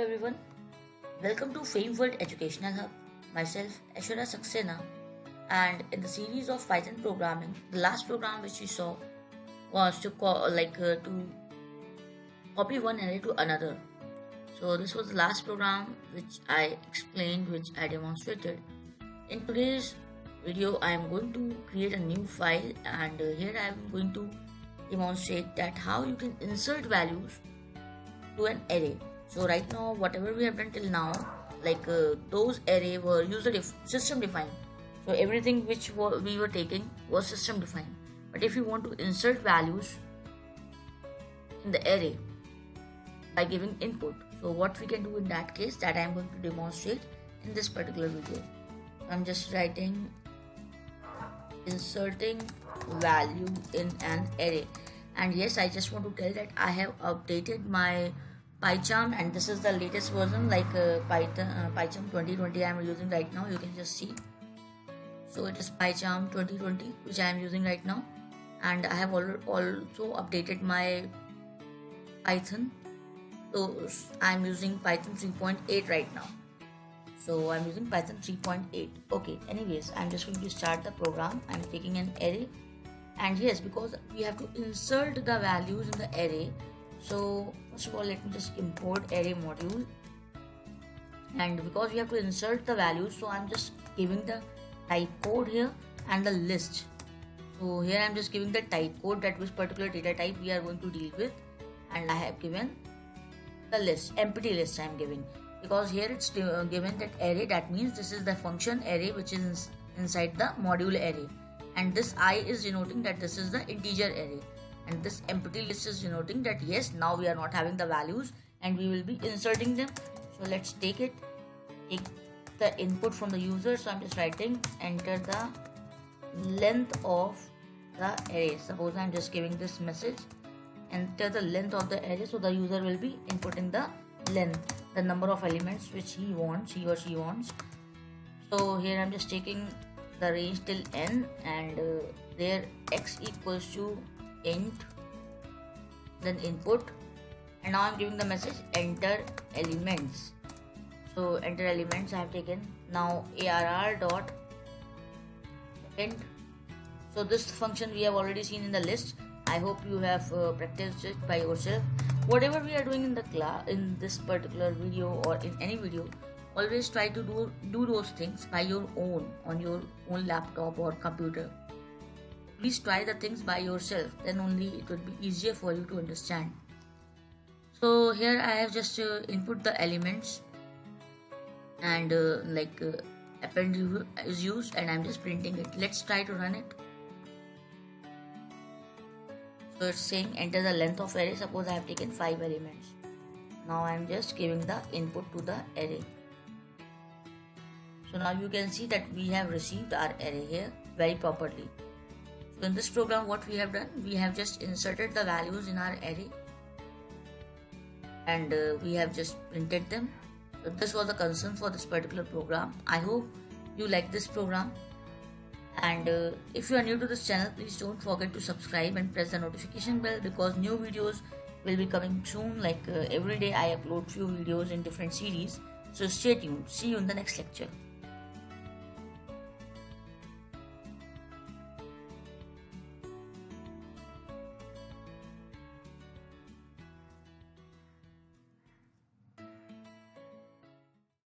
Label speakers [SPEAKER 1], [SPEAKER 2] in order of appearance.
[SPEAKER 1] everyone, welcome to Fame World Educational Hub. Myself, Ashura Saxena, and in the series of Python programming, the last program which we saw was to copy one array to another. So this was the last program which I explained, which I demonstrated. In today's video, I am going to create a new file, and here I am going to demonstrate that how you can insert values to an array. So right now, whatever we have done till now, those array were system defined. So everything which we were taking was system defined. But if you want to insert values in the array by giving input, so what we can do in that case, that I am going to demonstrate in this particular video. I'm just writing inserting value in an array. And yes, I just want to tell that I have updated my PyCharm, and this is the latest version, PyCharm 2020 I am using right now. You can just see. So it is PyCharm 2020 which I am using right now, and I have also updated my Python. So I am using Python 3.8 right now. So I'm using Python 3.8. Okay, anyways, I'm just going to start the program. I'm taking an array, and yes, because we have to insert the values in the array, so first of all let me just import array module. And because we have to insert the values, so I'm just giving the type code here and the list. So here I'm just giving the type code, that which particular data type we are going to deal with, and I have given the list, empty list I'm giving, because here it's given that array, that means this is the function array which is inside the module array, and this I is denoting that this is the integer array, and this empty list is denoting that yes, now we are not having the values and we will be inserting them. So let's take the input from the user. So I'm just writing enter the length of the array. Suppose I'm just giving this message, enter the length of the array. So the user will be inputting the length, the number of elements which he or she wants. So here I'm just taking the range till n, and there x equals to int, then input, and now I'm giving the message enter elements. So enter elements I have taken. Now arr dot int. So this function we have already seen in the list. I hope you have practiced it by yourself. Whatever we are doing in the class, in this particular video or in any video, always try to do those things by your own, on your own laptop or computer. Please try the things by yourself, then only it would be easier for you to understand. So here I have just input the elements, and append is used, and I'm just printing it. Let's try to run it. So it's saying enter the length of array. Suppose I have taken 5 elements. Now I'm just giving the input to the array. So now you can see that we have received our array here very properly. So in this program, what we have done, we have just inserted the values in our array, and we have just printed them. So this was the concern for this particular program. I hope you like this program, and if you are new to this channel, please don't forget to subscribe and press the notification bell, because new videos will be coming soon. Every day I upload few videos in different series. So stay tuned. See you in the next lecture.